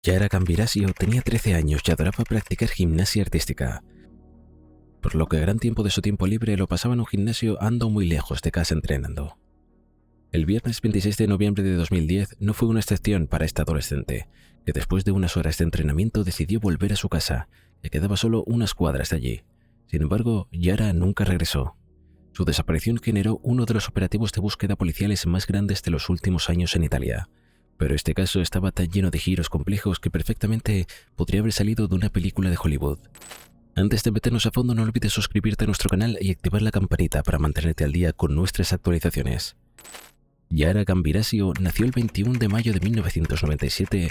Yara Gambirasio tenía 13 años y adoraba practicar gimnasia artística, por lo que gran tiempo de su tiempo libre lo pasaba en un gimnasio ando muy lejos de casa entrenando. El viernes 26 de noviembre de 2010 no fue una excepción para esta adolescente, que después de unas horas de entrenamiento decidió volver a su casa, que quedaba solo unas cuadras de allí. Sin embargo, Yara nunca regresó. Su desaparición generó uno de los operativos de búsqueda policiales más grandes de los últimos años en Italia. Pero este caso estaba tan lleno de giros complejos que perfectamente podría haber salido de una película de Hollywood. Antes de meternos a fondo, no olvides suscribirte a nuestro canal y activar la campanita para mantenerte al día con nuestras actualizaciones. Yara Gambirasio nació el 21 de mayo de 1997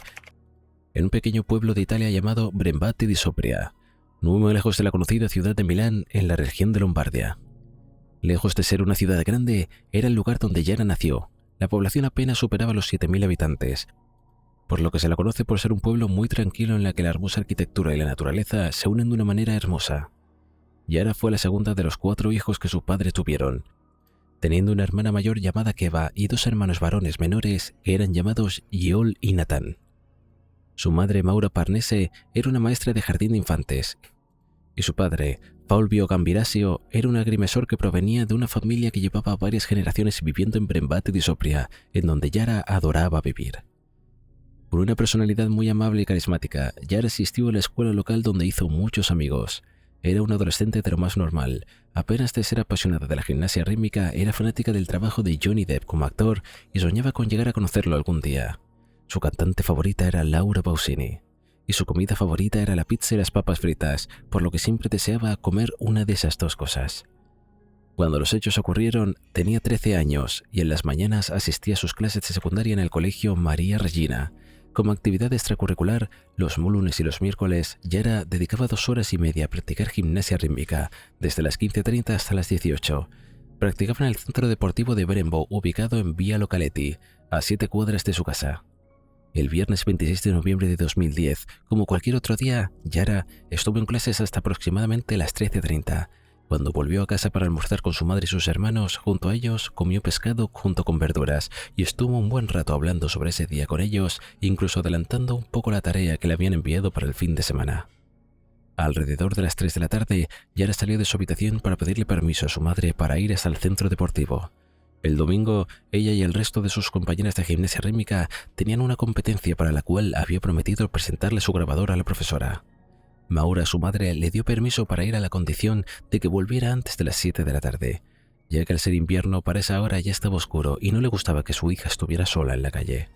en un pequeño pueblo de Italia llamado Brembate di Sopria, no muy lejos de la conocida ciudad de Milán en la región de Lombardia. Lejos de ser una ciudad grande, era el lugar donde Yara nació. La población apenas superaba los 7.000 habitantes, por lo que se la conoce por ser un pueblo muy tranquilo en la que la hermosa arquitectura y la naturaleza se unen de una manera hermosa. Yara fue la segunda de los 4 hijos que sus padres tuvieron, teniendo una hermana mayor llamada Keva y 2 hermanos varones menores que eran llamados Giol y Nathan. Su madre, Maura Parnese, era una maestra de jardín de infantes, y su padre, Fulvio Gambirasio, era un agrimensor que provenía de una familia que llevaba varias generaciones viviendo en Brembate di Sopria, en donde Yara adoraba vivir. Con una personalidad muy amable y carismática, Yara asistió a la escuela local donde hizo muchos amigos. Era una adolescente de lo más normal. Apenas de ser apasionada de la gimnasia rítmica, era fanática del trabajo de Johnny Depp como actor y soñaba con llegar a conocerlo algún día. Su cantante favorita era Laura Pausini, y su comida favorita era la pizza y las papas fritas, por lo que siempre deseaba comer una de esas 2 cosas. Cuando los hechos ocurrieron, tenía 13 años y en las mañanas asistía a sus clases de secundaria en el colegio María Regina. Como actividad extracurricular, los lunes y los miércoles, Yara dedicaba 2 horas y media a practicar gimnasia rítmica, desde las 15:30 hasta las 18. Practicaba en el centro deportivo de Brembo, ubicado en Via Localetti, a 7 cuadras de su casa. El viernes 26 de noviembre de 2010, como cualquier otro día, Yara estuvo en clases hasta aproximadamente las 13:30. Cuando volvió a casa para almorzar con su madre y sus hermanos, junto a ellos comió pescado junto con verduras y estuvo un buen rato hablando sobre ese día con ellos, incluso adelantando un poco la tarea que le habían enviado para el fin de semana. Alrededor de las 3 de la tarde, Yara salió de su habitación para pedirle permiso a su madre para ir hasta el centro deportivo. El domingo, ella y el resto de sus compañeras de gimnasia rítmica tenían una competencia para la cual había prometido presentarle su grabador a la profesora. Maura, su madre, le dio permiso para ir a la condición de que volviera antes de las 7 de la tarde, ya que al ser invierno para esa hora ya estaba oscuro y no le gustaba que su hija estuviera sola en la calle.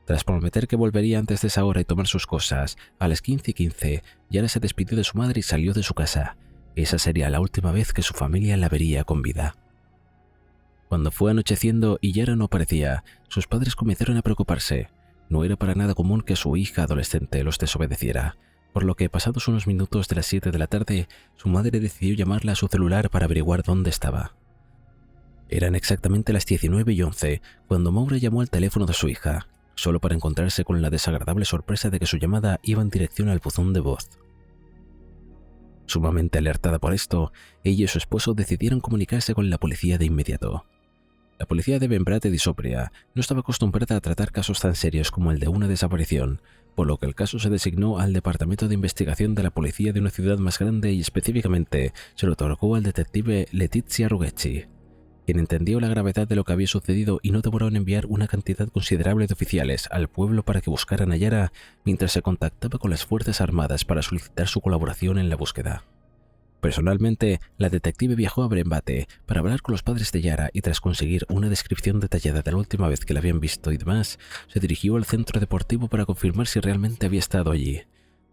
Tras prometer que volvería antes de esa hora y tomar sus cosas, a las 15:15, Yara se despidió de su madre y salió de su casa. Esa sería la última vez que su familia la vería con vida. Cuando fue anocheciendo y Yara no aparecía, sus padres comenzaron a preocuparse. No era para nada común que su hija adolescente los desobedeciera, por lo que pasados unos minutos de las 7 de la tarde, su madre decidió llamarla a su celular para averiguar dónde estaba. Eran exactamente las 19:11 cuando Maura llamó al teléfono de su hija, solo para encontrarse con la desagradable sorpresa de que su llamada iba en dirección al buzón de voz. Sumamente alertada por esto, ella y su esposo decidieron comunicarse con la policía de inmediato. La policía de Brembate di Sopria no estaba acostumbrada a tratar casos tan serios como el de una desaparición, por lo que el caso se designó al Departamento de Investigación de la Policía de una ciudad más grande y específicamente se lo otorgó al detective Letizia Ruggieri, quien entendió la gravedad de lo que había sucedido y no demoró en enviar una cantidad considerable de oficiales al pueblo para que buscaran a Yara mientras se contactaba con las Fuerzas Armadas para solicitar su colaboración en la búsqueda. Personalmente, la detective viajó a Brembate para hablar con los padres de Yara y tras conseguir una descripción detallada de la última vez que la habían visto y demás, se dirigió al centro deportivo para confirmar si realmente había estado allí.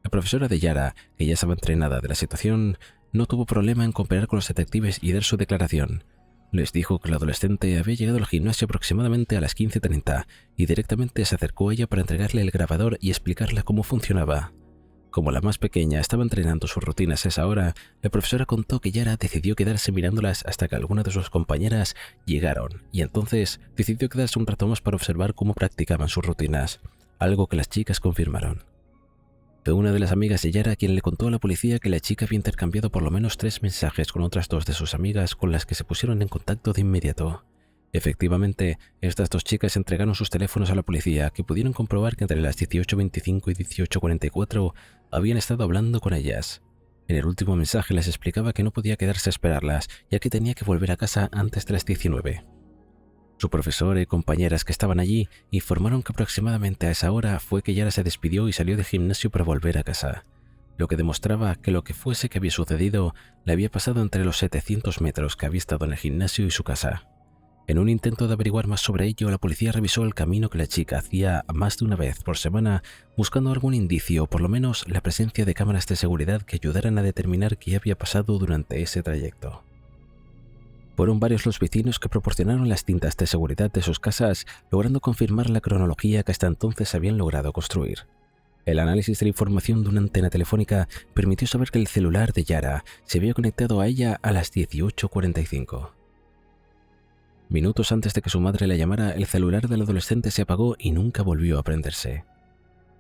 La profesora de Yara, que ya estaba entrenada de la situación, no tuvo problema en cooperar con los detectives y dar su declaración. Les dijo que la adolescente había llegado al gimnasio aproximadamente a las 15:30 y directamente se acercó a ella para entregarle el grabador y explicarle cómo funcionaba. Como la más pequeña estaba entrenando sus rutinas a esa hora, la profesora contó que Yara decidió quedarse mirándolas hasta que algunas de sus compañeras llegaron y entonces decidió quedarse un rato más para observar cómo practicaban sus rutinas, algo que las chicas confirmaron. Fue una de las amigas de Yara quien le contó a la policía que la chica había intercambiado por lo menos 3 mensajes con otras 2 de sus amigas con las que se pusieron en contacto de inmediato. Efectivamente, estas dos chicas entregaron sus teléfonos a la policía, que pudieron comprobar que entre las 18:25 y 18:44 habían estado hablando con ellas. En el último mensaje les explicaba que no podía quedarse a esperarlas, ya que tenía que volver a casa antes de las 19. Su profesor y compañeras que estaban allí informaron que aproximadamente a esa hora fue que Yara se despidió y salió del gimnasio para volver a casa, lo que demostraba que lo que fuese que había sucedido le había pasado entre los 700 metros que había estado en el gimnasio y su casa. En un intento de averiguar más sobre ello, la policía revisó el camino que la chica hacía más de una vez por semana, buscando algún indicio o por lo menos la presencia de cámaras de seguridad que ayudaran a determinar qué había pasado durante ese trayecto. Fueron varios los vecinos que proporcionaron las cintas de seguridad de sus casas, logrando confirmar la cronología que hasta entonces habían logrado construir. El análisis de la información de una antena telefónica permitió saber que el celular de Yara se había conectado a ella a las 18:45. Minutos antes de que su madre la llamara, el celular del adolescente se apagó y nunca volvió a prenderse.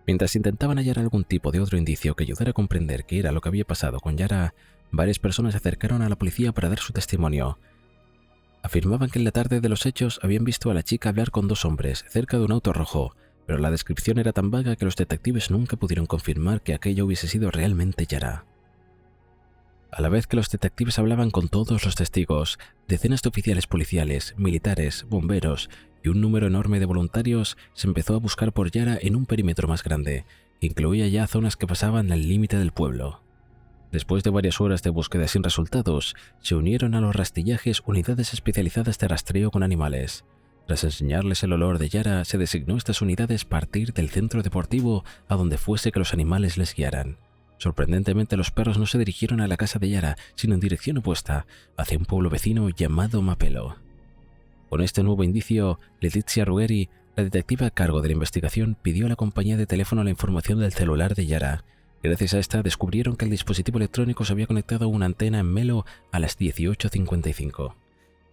Mientras intentaban hallar algún tipo de otro indicio que ayudara a comprender qué era lo que había pasado con Yara, varias personas se acercaron a la policía para dar su testimonio. Afirmaban que en la tarde de los hechos habían visto a la chica hablar con dos hombres cerca de un auto rojo, pero la descripción era tan vaga que los detectives nunca pudieron confirmar que aquello hubiese sido realmente Yara. A la vez que los detectives hablaban con todos los testigos, decenas de oficiales policiales, militares, bomberos y un número enorme de voluntarios se empezó a buscar por Yara en un perímetro más grande, que incluía ya zonas que pasaban al límite del pueblo. Después de varias horas de búsqueda sin resultados, se unieron a los rastrillajes unidades especializadas de rastreo con animales. Tras enseñarles el olor de Yara, se designó estas unidades partir del centro deportivo a donde fuese que los animales les guiaran. Sorprendentemente, los perros no se dirigieron a la casa de Yara, sino en dirección opuesta, hacia un pueblo vecino llamado Mapelo. Con este nuevo indicio, Letizia Ruggeri, la detectiva a cargo de la investigación, pidió a la compañía de teléfono la información del celular de Yara. Gracias a esta, descubrieron que el dispositivo electrónico se había conectado a una antena en Melo a las 18:55.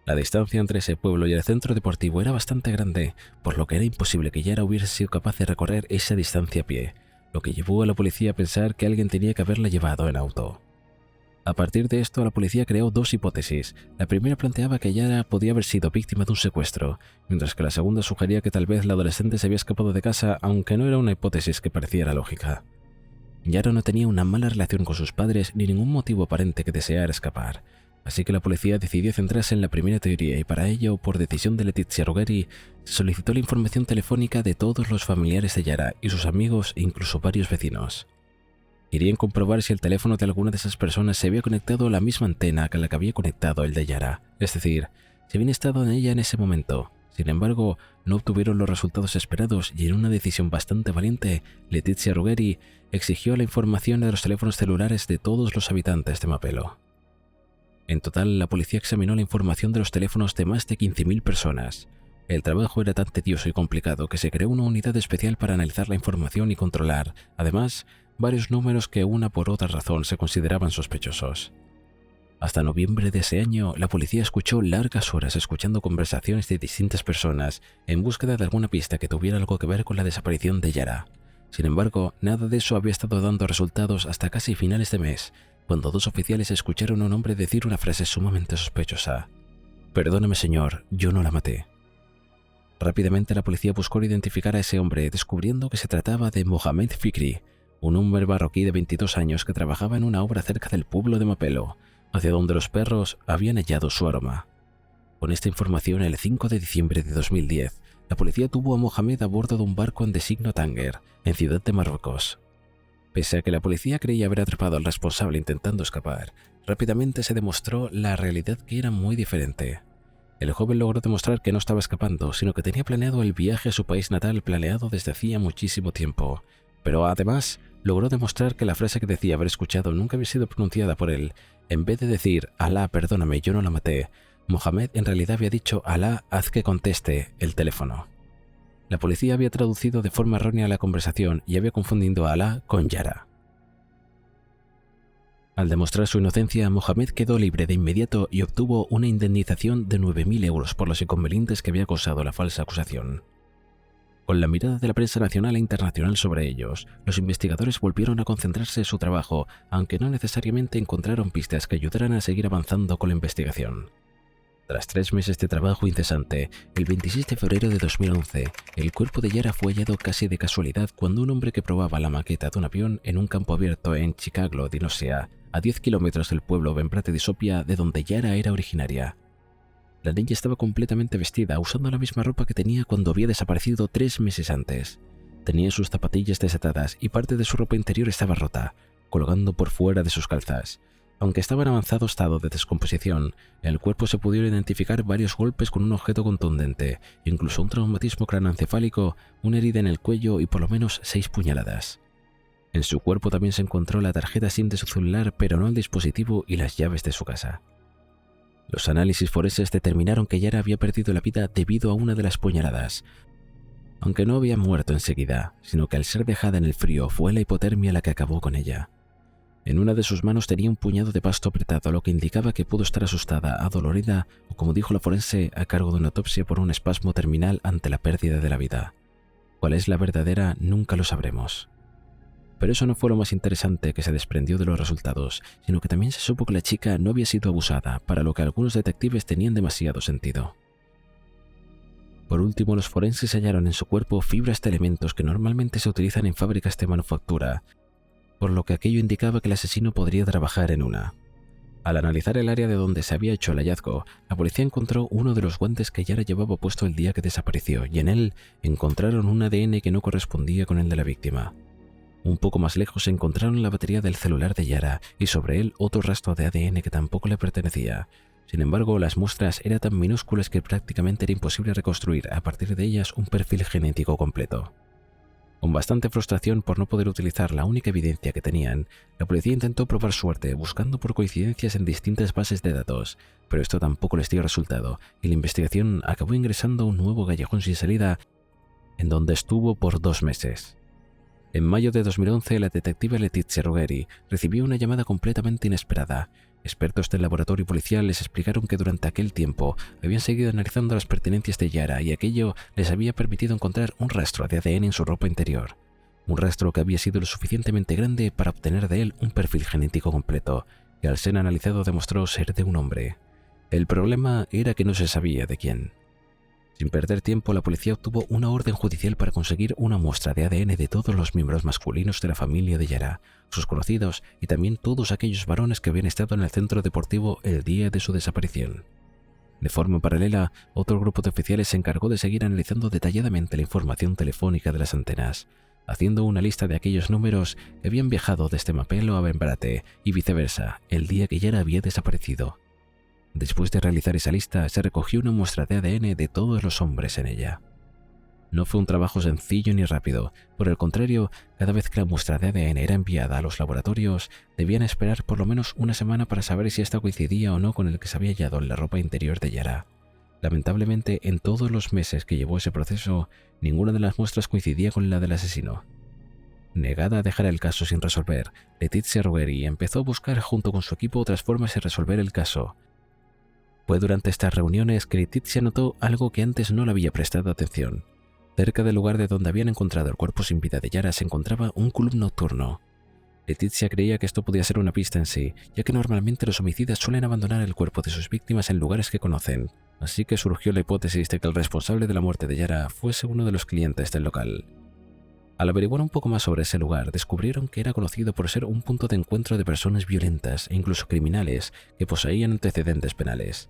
La distancia entre ese pueblo y el centro deportivo era bastante grande, por lo que era imposible que Yara hubiese sido capaz de recorrer esa distancia a pie, lo que llevó a la policía a pensar que alguien tenía que haberla llevado en auto. A partir de esto, la policía creó dos hipótesis. La primera planteaba que Yara podía haber sido víctima de un secuestro, mientras que la segunda sugería que tal vez la adolescente se había escapado de casa, aunque no era una hipótesis que pareciera lógica. Yara no tenía una mala relación con sus padres ni ningún motivo aparente que deseara escapar, así que la policía decidió centrarse en la primera teoría y para ello, por decisión de Letizia Ruggeri, se solicitó la información telefónica de todos los familiares de Yara y sus amigos e incluso varios vecinos. Querían comprobar si el teléfono de alguna de esas personas se había conectado a la misma antena que la que había conectado el de Yara, es decir, si habían estado en ella en ese momento. Sin embargo, no obtuvieron los resultados esperados y en una decisión bastante valiente, Letizia Ruggeri exigió la información de los teléfonos celulares de todos los habitantes de Mapelo. En total, la policía examinó la información de los teléfonos de más de 15.000 personas. El trabajo era tan tedioso y complicado que se creó una unidad especial para analizar la información y controlar, además, varios números que una por otra razón se consideraban sospechosos. Hasta noviembre de ese año, la policía escuchó largas horas escuchando conversaciones de distintas personas en búsqueda de alguna pista que tuviera algo que ver con la desaparición de Yara. Sin embargo, nada de eso había estado dando resultados hasta casi finales de mes, cuando dos oficiales escucharon a un hombre decir una frase sumamente sospechosa. «Perdóneme, señor, yo no la maté». Rápidamente la policía buscó identificar a ese hombre, descubriendo que se trataba de Mohamed Fikri, un hombre marroquí de 22 años que trabajaba en una obra cerca del pueblo de Mapelo, hacia donde los perros habían hallado su aroma. Con esta información, el 5 de diciembre de 2010, la policía tuvo a Mohamed a bordo de un barco en designo Tánger, en Ciudad de Marruecos. Pese a que la policía creía haber atrapado al responsable intentando escapar, rápidamente se demostró la realidad que era muy diferente. El joven logró demostrar que no estaba escapando, sino que tenía planeado el viaje a su país natal planeado desde hacía muchísimo tiempo. Pero además, logró demostrar que la frase que decía haber escuchado nunca había sido pronunciada por él. En vez de decir, «Alá, perdóname, yo no la maté», Mohamed en realidad había dicho, «Alá, haz que conteste el teléfono». La policía había traducido de forma errónea la conversación y había confundido a Alá con Yara. Al demostrar su inocencia, Mohamed quedó libre de inmediato y obtuvo una indemnización de 9.000 euros por los inconvenientes que había causado la falsa acusación. Con la mirada de la prensa nacional e internacional sobre ellos, los investigadores volvieron a concentrarse en su trabajo, aunque no necesariamente encontraron pistas que ayudaran a seguir avanzando con la investigación. Tras 3 meses de trabajo incesante, el 26 de febrero de 2011, el cuerpo de Yara fue hallado casi de casualidad cuando un hombre que probaba la maqueta de un avión en un campo abierto en Chicago, Illinois, a 10 kilómetros del pueblo Benbrate di Sopia, de donde Yara era originaria. La niña estaba completamente vestida, usando la misma ropa que tenía cuando había desaparecido 3 meses antes. Tenía sus zapatillas desatadas y parte de su ropa interior estaba rota, colgando por fuera de sus calzas. Aunque estaba en avanzado estado de descomposición, en el cuerpo se pudieron identificar varios golpes con un objeto contundente, incluso un traumatismo craneoencefálico, una herida en el cuello y por lo menos 6 puñaladas. En su cuerpo también se encontró la tarjeta SIM de su celular, pero no el dispositivo y las llaves de su casa. Los análisis forenses determinaron que Yara había perdido la vida debido a una de las puñaladas, aunque no había muerto enseguida, sino que al ser dejada en el frío fue la hipotermia la que acabó con ella. En una de sus manos tenía un puñado de pasto apretado, lo que indicaba que pudo estar asustada, adolorida o, como dijo la forense, a cargo de una autopsia por un espasmo terminal ante la pérdida de la vida. ¿Cuál es la verdadera? Nunca lo sabremos. Pero eso no fue lo más interesante que se desprendió de los resultados, sino que también se supo que la chica no había sido abusada, para lo que algunos detectives tenían demasiado sentido. Por último, los forenses hallaron en su cuerpo fibras de elementos que normalmente se utilizan en fábricas de manufactura, por lo que aquello indicaba que el asesino podría trabajar en una. Al analizar el área de donde se había hecho el hallazgo, la policía encontró uno de los guantes que Yara llevaba puesto el día que desapareció, y en él encontraron un ADN que no correspondía con el de la víctima. Un poco más lejos encontraron la batería del celular de Yara y sobre él otro rastro de ADN que tampoco le pertenecía. Sin embargo, las muestras eran tan minúsculas que prácticamente era imposible reconstruir a partir de ellas un perfil genético completo. Con bastante frustración por no poder utilizar la única evidencia que tenían, la policía intentó probar suerte buscando por coincidencias en distintas bases de datos, pero esto tampoco les dio resultado y la investigación acabó ingresando a un nuevo callejón sin salida en donde estuvo por 2 meses. En mayo de 2011, la detective Letizia Ruggeri recibió una llamada completamente inesperada. Expertos del laboratorio policial les explicaron que durante aquel tiempo habían seguido analizando las pertenencias de Yara y aquello les había permitido encontrar un rastro de ADN en su ropa interior. Un rastro que había sido lo suficientemente grande para obtener de él un perfil genético completo, que al ser analizado demostró ser de un hombre. El problema era que no se sabía de quién. Sin perder tiempo, la policía obtuvo una orden judicial para conseguir una muestra de ADN de todos los miembros masculinos de la familia de Yara, sus conocidos y también todos aquellos varones que habían estado en el centro deportivo el día de su desaparición. De forma paralela, otro grupo de oficiales se encargó de seguir analizando detalladamente la información telefónica de las antenas, haciendo una lista de aquellos números que habían viajado desde Mapelo a Benbrate y viceversa el día que Yara había desaparecido. Después de realizar esa lista, se recogió una muestra de ADN de todos los hombres en ella. No fue un trabajo sencillo ni rápido, por el contrario, cada vez que la muestra de ADN era enviada a los laboratorios, debían esperar por lo menos una semana para saber si esta coincidía o no con el que se había hallado en la ropa interior de Yara. Lamentablemente, en todos los meses que llevó ese proceso, ninguna de las muestras coincidía con la del asesino. Negada a dejar el caso sin resolver, Letizia Ruggeri empezó a buscar junto con su equipo otras formas de resolver el caso. Fue durante estas reuniones que Letizia notó algo que antes no le había prestado atención. Cerca del lugar de donde habían encontrado el cuerpo sin vida de Yara se encontraba un club nocturno. Letizia creía que esto podía ser una pista en sí, ya que normalmente los homicidas suelen abandonar el cuerpo de sus víctimas en lugares que conocen, así que surgió la hipótesis de que el responsable de la muerte de Yara fuese uno de los clientes del local. Al averiguar un poco más sobre ese lugar, descubrieron que era conocido por ser un punto de encuentro de personas violentas e incluso criminales que poseían antecedentes penales.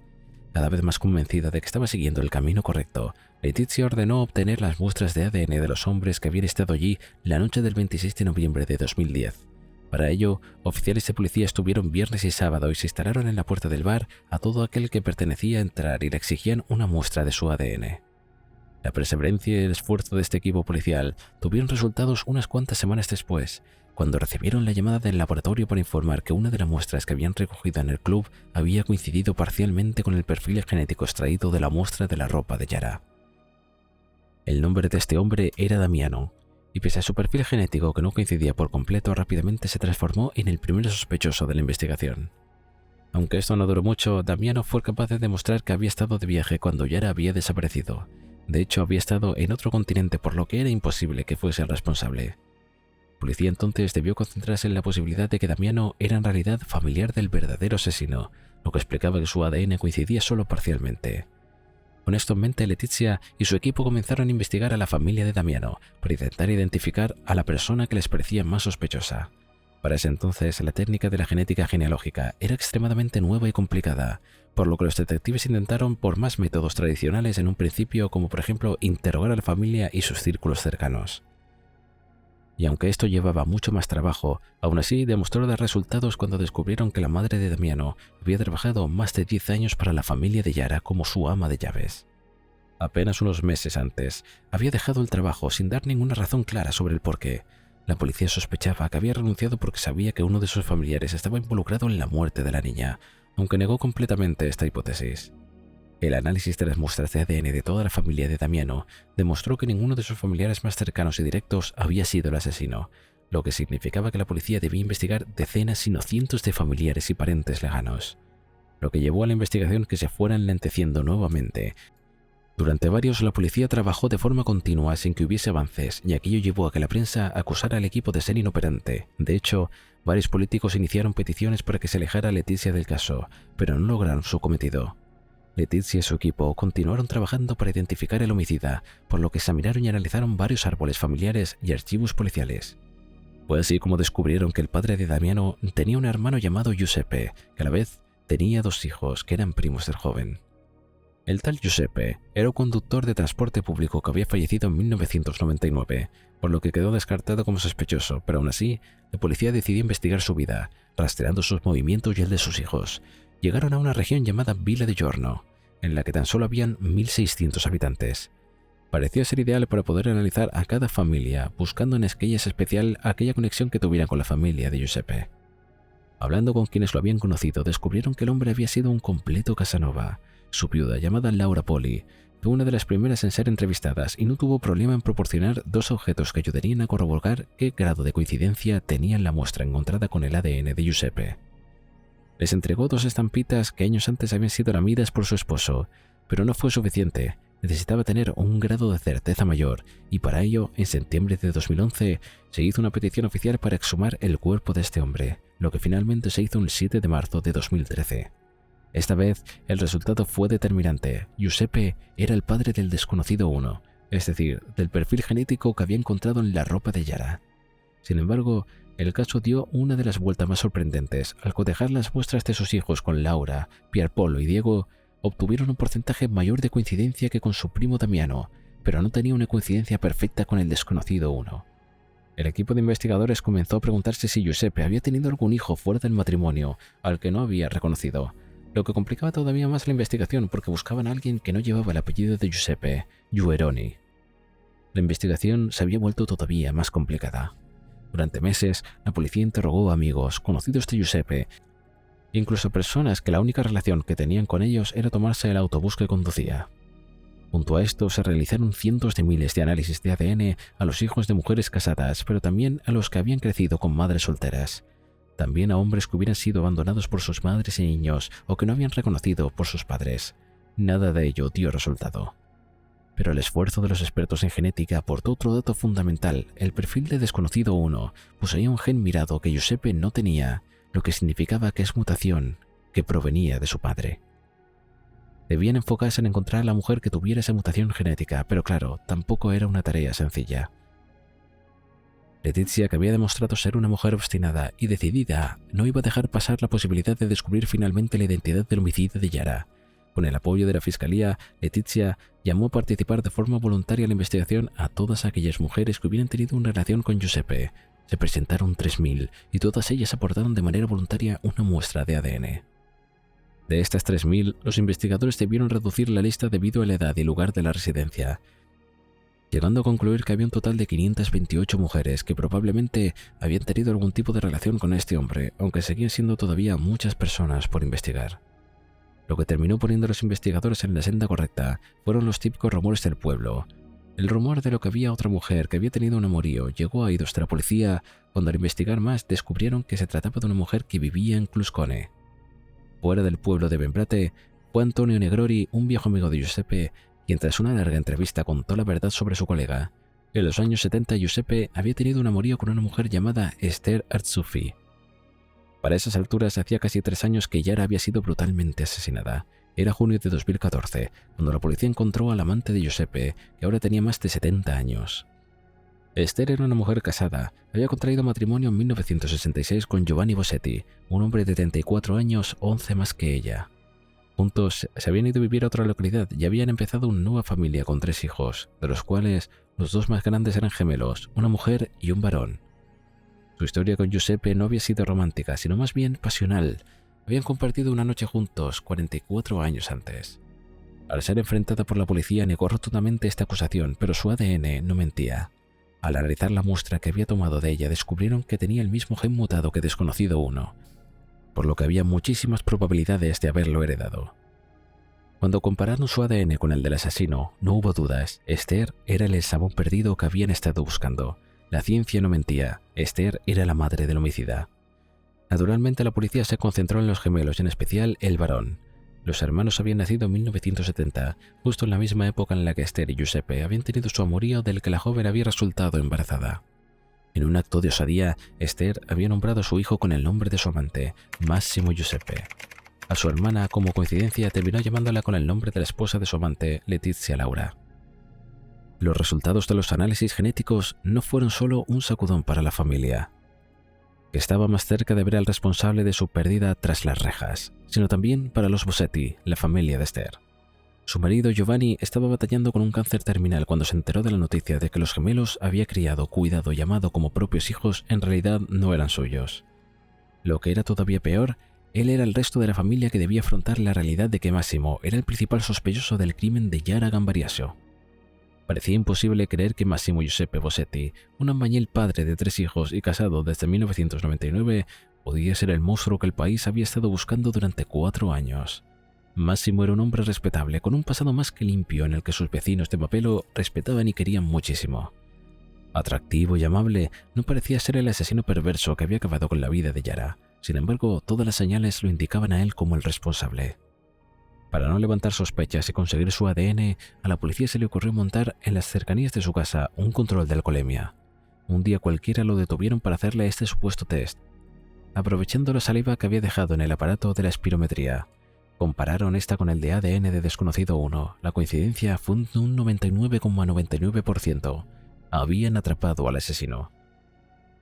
Cada vez más convencida de que estaba siguiendo el camino correcto, Letizia ordenó obtener las muestras de ADN de los hombres que habían estado allí la noche del 26 de noviembre de 2010. Para ello, oficiales de policía estuvieron viernes y sábado y se instalaron en la puerta del bar a todo aquel que pertenecía a entrar y le exigían una muestra de su ADN. La perseverancia y el esfuerzo de este equipo policial tuvieron resultados unas cuantas semanas después, cuando recibieron la llamada del laboratorio para informar que una de las muestras que habían recogido en el club había coincidido parcialmente con el perfil genético extraído de la muestra de la ropa de Yara. El nombre de este hombre era Damiano, y pese a su perfil genético que no coincidía por completo, rápidamente se transformó en el primer sospechoso de la investigación. Aunque esto no duró mucho, Damiano fue capaz de demostrar que había estado de viaje cuando Yara había desaparecido. De hecho, había estado en otro continente, por lo que era imposible que fuese el responsable. La policía entonces debió concentrarse en la posibilidad de que Damiano era en realidad familiar del verdadero asesino, lo que explicaba que su ADN coincidía solo parcialmente. Con esto en mente, Letizia y su equipo comenzaron a investigar a la familia de Damiano para intentar identificar a la persona que les parecía más sospechosa. Para ese entonces, la técnica de la genética genealógica era extremadamente nueva y complicada, por lo que los detectives intentaron por más métodos tradicionales en un principio, como por ejemplo interrogar a la familia y sus círculos cercanos. Y aunque esto llevaba mucho más trabajo, aún así demostró dar resultados cuando descubrieron que la madre de Damiano había trabajado más de 10 años para la familia de Yara como su ama de llaves. Apenas unos meses antes, había dejado el trabajo sin dar ninguna razón clara sobre el porqué. La policía sospechaba que había renunciado porque sabía que uno de sus familiares estaba involucrado en la muerte de la niña, aunque negó completamente esta hipótesis. El análisis de las muestras de ADN de toda la familia de Damiano demostró que ninguno de sus familiares más cercanos y directos había sido el asesino, lo que significaba que la policía debía investigar decenas sino cientos de familiares y parientes lejanos, lo que llevó a la investigación que se fuera enlenteciendo nuevamente. Durante varios, la policía trabajó de forma continua sin que hubiese avances, y aquello llevó a que la prensa acusara al equipo de ser inoperante. De hecho, varios políticos iniciaron peticiones para que se alejara a Letizia del caso, pero no lograron su cometido. Letizia y su equipo continuaron trabajando para identificar el homicida, por lo que examinaron y analizaron varios árboles familiares y archivos policiales. Fue así como descubrieron que el padre de Damiano tenía un hermano llamado Giuseppe, que a la vez tenía 2 hijos que eran primos del joven. El tal Giuseppe era un conductor de transporte público que había fallecido en 1999, por lo que quedó descartado como sospechoso, pero aún así, la policía decidió investigar su vida, rastreando sus movimientos y el de sus hijos. Llegaron a una región llamada Villa de Giorno, en la que tan solo habían 1.600 habitantes. Parecía ser ideal para poder analizar a cada familia, buscando en aquellas especial aquella conexión que tuviera con la familia de Giuseppe. Hablando con quienes lo habían conocido, descubrieron que el hombre había sido un completo Casanova. Su viuda, llamada Laura Poli, fue una de las primeras en ser entrevistadas y no tuvo problema en proporcionar 2 objetos que ayudarían a corroborar qué grado de coincidencia tenía la muestra encontrada con el ADN de Giuseppe. Les entregó 2 estampitas que años antes habían sido lamidas por su esposo, pero no fue suficiente. Necesitaba tener un grado de certeza mayor, y para ello, en septiembre de 2011, se hizo una petición oficial para exhumar el cuerpo de este hombre, lo que finalmente se hizo el 7 de marzo de 2013. Esta vez, el resultado fue determinante. Giuseppe era el padre del desconocido 1, es decir, del perfil genético que había encontrado en la ropa de Yara. Sin embargo, el caso dio una de las vueltas más sorprendentes. Al cotejar las muestras de sus hijos con Laura, Pierpaolo y Diego, obtuvieron un porcentaje mayor de coincidencia que con su primo Damiano, pero no tenía una coincidencia perfecta con el desconocido 1. El equipo de investigadores comenzó a preguntarse si Giuseppe había tenido algún hijo fuera del matrimonio al que no había reconocido, lo que complicaba todavía más la investigación porque buscaban a alguien que no llevaba el apellido de Giuseppe, Gueroni. La investigación se había vuelto todavía más complicada. Durante meses, la policía interrogó a amigos, conocidos de Giuseppe, incluso personas que la única relación que tenían con ellos era tomarse el autobús que conducía. Junto a esto, se realizaron cientos de miles de análisis de ADN a los hijos de mujeres casadas, pero también a los que habían crecido con madres solteras. También a hombres que hubieran sido abandonados por sus madres y niños o que no habían reconocido por sus padres. Nada de ello dio resultado. Pero el esfuerzo de los expertos en genética aportó otro dato fundamental. El perfil de desconocido 1 poseía un gen mirado que Giuseppe no tenía, lo que significaba que es mutación que provenía de su padre. Debían enfocarse en encontrar a la mujer que tuviera esa mutación genética, pero claro, tampoco era una tarea sencilla. Letizia, que había demostrado ser una mujer obstinada y decidida, no iba a dejar pasar la posibilidad de descubrir finalmente la identidad del homicida de Yara. Con el apoyo de la fiscalía, Letizia llamó a participar de forma voluntaria a la investigación a todas aquellas mujeres que hubieran tenido una relación con Giuseppe. Se presentaron 3.000 y todas ellas aportaron de manera voluntaria una muestra de ADN. De estas 3.000, los investigadores debieron reducir la lista debido a la edad y lugar de la residencia, llegando a concluir que había un total de 528 mujeres que probablemente habían tenido algún tipo de relación con este hombre, aunque seguían siendo todavía muchas personas por investigar. Lo que terminó poniendo a los investigadores en la senda correcta fueron los típicos rumores del pueblo. El rumor de lo que había otra mujer que había tenido un amorío llegó a oídos de la policía cuando al investigar más descubrieron que se trataba de una mujer que vivía en Cluscone. Fuera del pueblo de Benbrate, fue Antonio Negrori, un viejo amigo de Giuseppe, quien tras una larga entrevista contó la verdad sobre su colega. En los años 70 Giuseppe había tenido un amorío con una mujer llamada Esther Arzuffi. Para esas alturas hacía casi 3 años que Yara había sido brutalmente asesinada. Era junio de 2014, cuando la policía encontró al amante de Giuseppe, que ahora tenía más de 70 años. Esther era una mujer casada. Había contraído matrimonio en 1966 con Giovanni Bossetti, un hombre de 34 años, 11 más que ella. Juntos se habían ido a vivir a otra localidad y habían empezado una nueva familia con 3 hijos, de los cuales los 2 más grandes eran gemelos, una mujer y un varón. Su historia con Giuseppe no había sido romántica, sino más bien pasional. Habían compartido una noche juntos 44 años antes. Al ser enfrentada por la policía negó rotundamente esta acusación, pero su ADN no mentía. Al analizar la muestra que había tomado de ella, descubrieron que tenía el mismo gen mutado que desconocido 1, por lo que había muchísimas probabilidades de haberlo heredado. Cuando compararon su ADN con el del asesino, no hubo dudas. Esther era el eslabón perdido que habían estado buscando. La ciencia no mentía. Esther era la madre del homicida. Naturalmente, la policía se concentró en los gemelos y en especial el varón. Los hermanos habían nacido en 1970, justo en la misma época en la que Esther y Giuseppe habían tenido su amorío del que la joven había resultado embarazada. En un acto de osadía, Esther había nombrado a su hijo con el nombre de su amante, Massimo Giuseppe. A su hermana, como coincidencia, terminó llamándola con el nombre de la esposa de su amante, Letizia Laura. Los resultados de los análisis genéticos no fueron solo un sacudón para la familia, que estaba más cerca de ver al responsable de su pérdida tras las rejas, sino también para los Bossetti, la familia de Esther. Su marido Giovanni estaba batallando con un cáncer terminal cuando se enteró de la noticia de que los gemelos había criado, cuidado y amado como propios hijos en realidad no eran suyos. Lo que era todavía peor, él era el resto de la familia que debía afrontar la realidad de que Massimo era el principal sospechoso del crimen de Yara Gambariasio. Parecía imposible creer que Massimo Giuseppe Bossetti, un albañil padre de 3 hijos y casado desde 1999, podía ser el monstruo que el país había estado buscando durante 4 años. Massimo era un hombre respetable, con un pasado más que limpio en el que sus vecinos de Papelo respetaban y querían muchísimo. Atractivo y amable, no parecía ser el asesino perverso que había acabado con la vida de Yara. Sin embargo, todas las señales lo indicaban a él como el responsable. Para no levantar sospechas y conseguir su ADN, a la policía se le ocurrió montar en las cercanías de su casa un control de alcoholemia. Un día cualquiera lo detuvieron para hacerle este supuesto test, aprovechando la saliva que había dejado en el aparato de la espirometría. Compararon esta con el de ADN de desconocido 1. La coincidencia fue un 99,99%. Habían atrapado al asesino.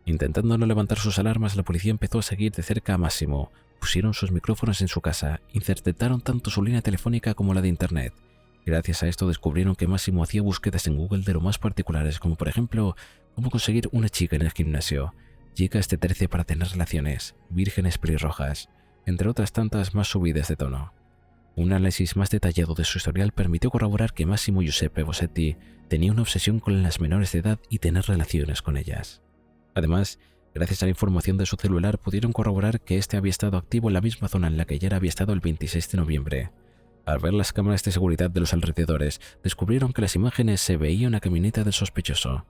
Intentando no levantar sus alarmas, la policía empezó a seguir de cerca a Massimo. Pusieron sus micrófonos en su casa, interceptaron tanto su línea telefónica como la de internet. Gracias a esto descubrieron que Massimo hacía búsquedas en Google de lo más particulares, como por ejemplo, cómo conseguir una chica en el gimnasio, chicas de 13 para tener relaciones, vírgenes pelirrojas, entre otras tantas más subidas de tono. Un análisis más detallado de su historial permitió corroborar que Massimo Giuseppe Bossetti tenía una obsesión con las menores de edad y tener relaciones con ellas. Además, gracias a la información de su celular pudieron corroborar que este había estado activo en la misma zona en la que Yara había estado el 26 de noviembre. Al ver las cámaras de seguridad de los alrededores, descubrieron que en las imágenes se veía una camioneta del sospechoso.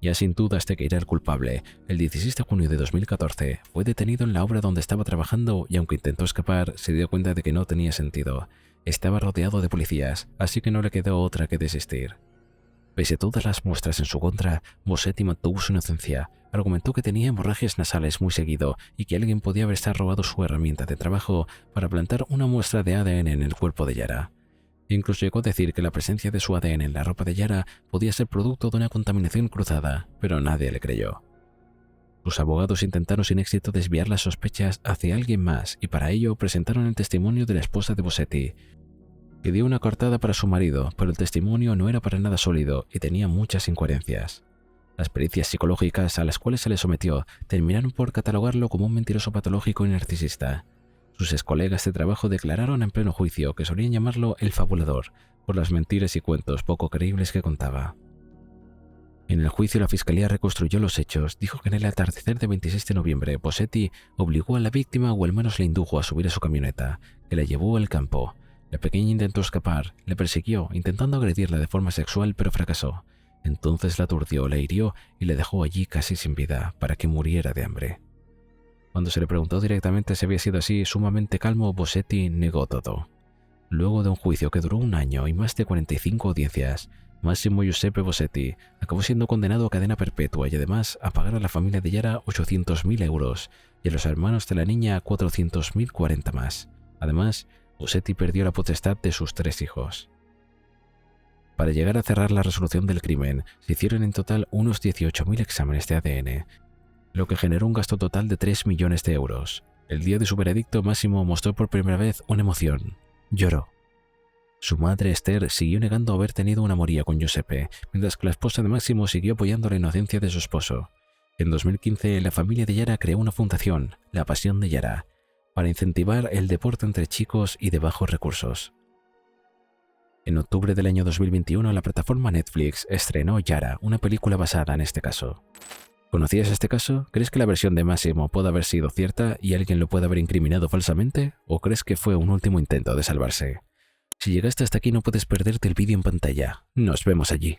Ya sin dudas de que era el culpable, el 16 de junio de 2014 fue detenido en la obra donde estaba trabajando y aunque intentó escapar, se dio cuenta de que no tenía sentido. Estaba rodeado de policías, así que no le quedó otra que desistir. Pese a todas las muestras en su contra, Bossetti mantuvo su inocencia. Argumentó que tenía hemorragias nasales muy seguido y que alguien podía haber robado su herramienta de trabajo para plantar una muestra de ADN en el cuerpo de Yara. Incluso llegó a decir que la presencia de su ADN en la ropa de Yara podía ser producto de una contaminación cruzada, pero nadie le creyó. Sus abogados intentaron sin éxito desviar las sospechas hacia alguien más y para ello presentaron el testimonio de la esposa de Bossetti, que dio una coartada para su marido, pero el testimonio no era para nada sólido y tenía muchas incoherencias. Las pericias psicológicas a las cuales se le sometió terminaron por catalogarlo como un mentiroso patológico y narcisista. Sus excolegas de trabajo declararon en pleno juicio que solían llamarlo el fabulador, por las mentiras y cuentos poco creíbles que contaba. En el juicio la fiscalía reconstruyó los hechos, dijo que en el atardecer de 26 de noviembre Bossetti obligó a la víctima o al menos le indujo a subir a su camioneta, que la llevó al campo. La pequeña intentó escapar, le persiguió, intentando agredirla de forma sexual, pero fracasó. Entonces la aturdió, la hirió y la dejó allí casi sin vida, para que muriera de hambre. Cuando se le preguntó directamente si había sido así, sumamente calmo, Bossetti negó todo. Luego de un juicio que duró 1 año y más de 45 audiencias, Massimo Giuseppe Bossetti acabó siendo condenado a cadena perpetua y además a pagar a la familia de Yara 800.000 euros y a los hermanos de la niña 400.040 más. Además, Bossetti perdió la potestad de sus 3 hijos. Para llegar a cerrar la resolución del crimen, se hicieron en total unos 18.000 exámenes de ADN, lo que generó un gasto total de 3 millones de euros. El día de su veredicto, Massimo mostró por primera vez una emoción. Lloró. Su madre, Esther, siguió negando haber tenido una amoría con Giuseppe, mientras que la esposa de Massimo siguió apoyando la inocencia de su esposo. En 2015, la familia de Yara creó una fundación, La Pasión de Yara, para incentivar el deporte entre chicos y de bajos recursos. En octubre del año 2021, la plataforma Netflix estrenó Yara, una película basada en este caso. ¿Conocías este caso? ¿Crees que la versión de Massimo puede haber sido cierta y alguien lo puede haber incriminado falsamente? ¿O crees que fue un último intento de salvarse? Si llegaste hasta aquí no puedes perderte el vídeo en pantalla. Nos vemos allí.